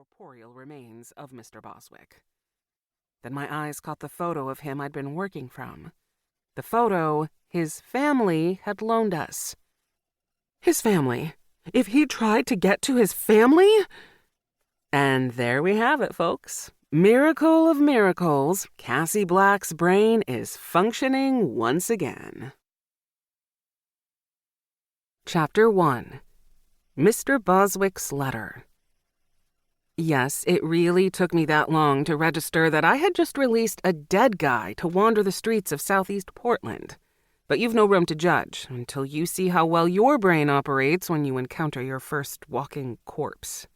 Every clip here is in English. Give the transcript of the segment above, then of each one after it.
corporeal remains of Mr. Boswick. Then my eyes caught the photo of him I'd been working from. The photo his family had loaned us. His family? If he tried to get to his family? And there we have it, folks. Miracle of miracles, Cassie Black's brain is functioning once again. Chapter 1. Mr. Boswick's Letter. Yes, it really took me that long to register that I had just released a dead guy to wander the streets of Southeast Portland. But you've no room to judge until you see how well your brain operates when you encounter your first walking corpse.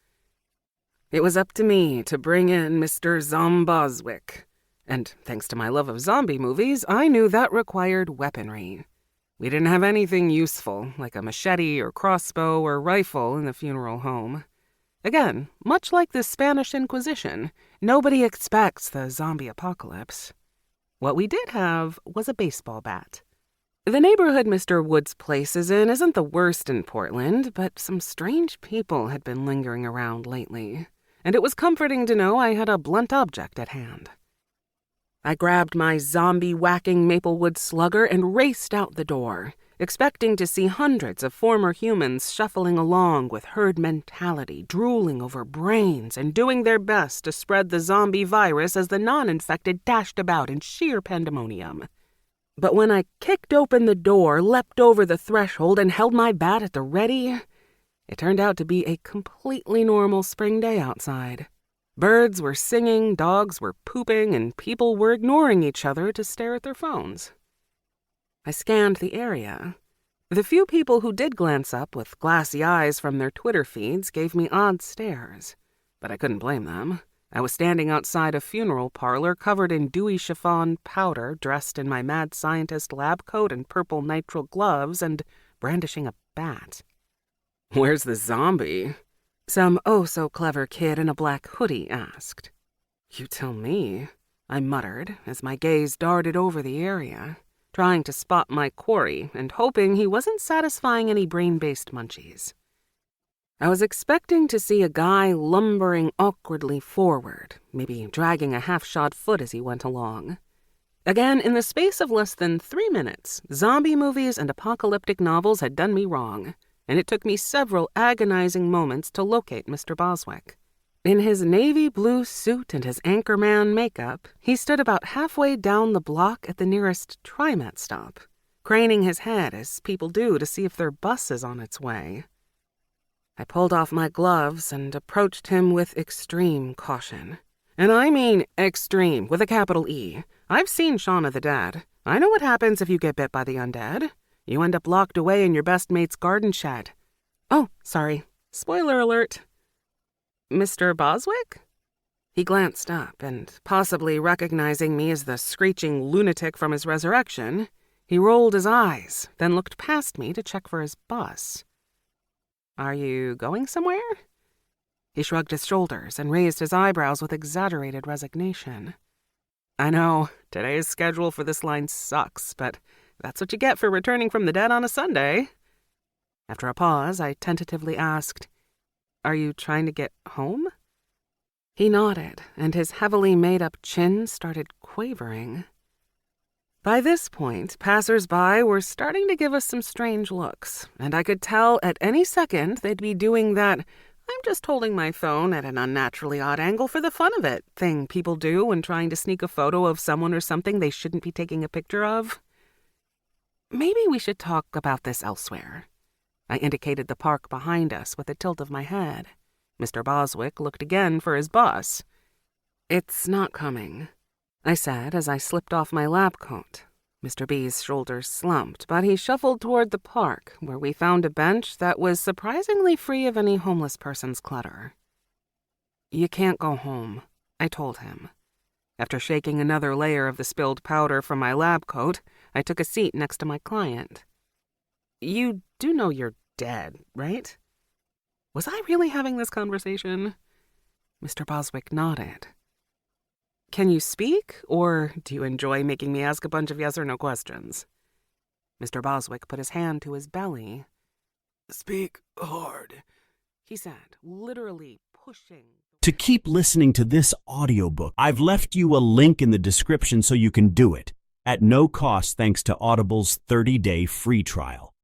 It was up to me to bring in Mr. Boswick. And thanks to my love of zombie movies, I knew that required weaponry. We didn't have anything useful, like a machete or crossbow or rifle in the funeral home. Again, much like the Spanish Inquisition, nobody expects the zombie apocalypse. What we did have was a baseball bat. The neighborhood Mr. Wood's place is in isn't the worst in Portland, but some strange people had been lingering around lately, and it was comforting to know I had a blunt object at hand. I grabbed my zombie-whacking Maplewood slugger and raced out the door, expecting to see hundreds of former humans shuffling along with herd mentality, drooling over brains and doing their best to spread the zombie virus as the non-infected dashed about in sheer pandemonium. But when I kicked open the door, leapt over the threshold, and held my bat at the ready, it turned out to be a completely normal spring day outside. Birds were singing, dogs were pooping, and people were ignoring each other to stare at their phones. I scanned the area. The few people who did glance up with glassy eyes from their Twitter feeds gave me odd stares, but I couldn't blame them. I was standing outside a funeral parlor covered in dewy chiffon powder, dressed in my mad scientist lab coat and purple nitrile gloves, and brandishing a bat. "Where's the zombie?" some oh-so-clever kid in a black hoodie asked. "You tell me," I muttered as my gaze darted over the area, trying to spot my quarry and hoping he wasn't satisfying any brain-based munchies. I was expecting to see a guy lumbering awkwardly forward, maybe dragging a half-shod foot as he went along. Again, in the space of less than 3 minutes, zombie movies and apocalyptic novels had done me wrong, and it took me several agonizing moments to locate Mr. Boswick. In his navy blue suit and his anchorman makeup, he stood about halfway down the block at the nearest TriMet stop, craning his head as people do to see if their bus is on its way. I pulled off my gloves and approached him with extreme caution. And I mean extreme, with a capital E. I've seen Shaun of the Dead. I know what happens if you get bit by the undead. You end up locked away in your best mate's garden shed. Oh, sorry. Spoiler alert. Mr. Boswick? He glanced up, and possibly recognizing me as the screeching lunatic from his resurrection, he rolled his eyes, then looked past me to check for his bus. "Are you going somewhere?" He shrugged his shoulders and raised his eyebrows with exaggerated resignation. "I know, today's schedule for this line sucks, but that's what you get for returning from the dead on a Sunday." After a pause, I tentatively asked, "Are you trying to get home?" He nodded, and his heavily made-up chin started quavering. By this point, passers-by were starting to give us some strange looks, and I could tell at any second they'd be doing that "I'm just holding my phone at an unnaturally odd angle for the fun of it" thing people do when trying to sneak a photo of someone or something they shouldn't be taking a picture of. "Maybe we should talk about this elsewhere." I indicated the park behind us with a tilt of my head. Mr. Boswick looked again for his bus. "It's not coming," I said as I slipped off my lab coat. Mr. B's shoulders slumped, but he shuffled toward the park, where we found a bench that was surprisingly free of any homeless person's clutter. "You can't go home," I told him. After shaking another layer of the spilled powder from my lab coat, I took a seat next to my client. "You do know you're dead, right?" Was I really having this conversation? Mr. Boswick nodded. "Can you speak, or do you enjoy making me ask a bunch of yes or no questions?" Mr. Boswick put his hand to his belly. "Speak hard," he said, literally pushing To keep listening to this audiobook, I've left you a link in the description so you can do it, at no cost thanks to Audible's 30-day free trial.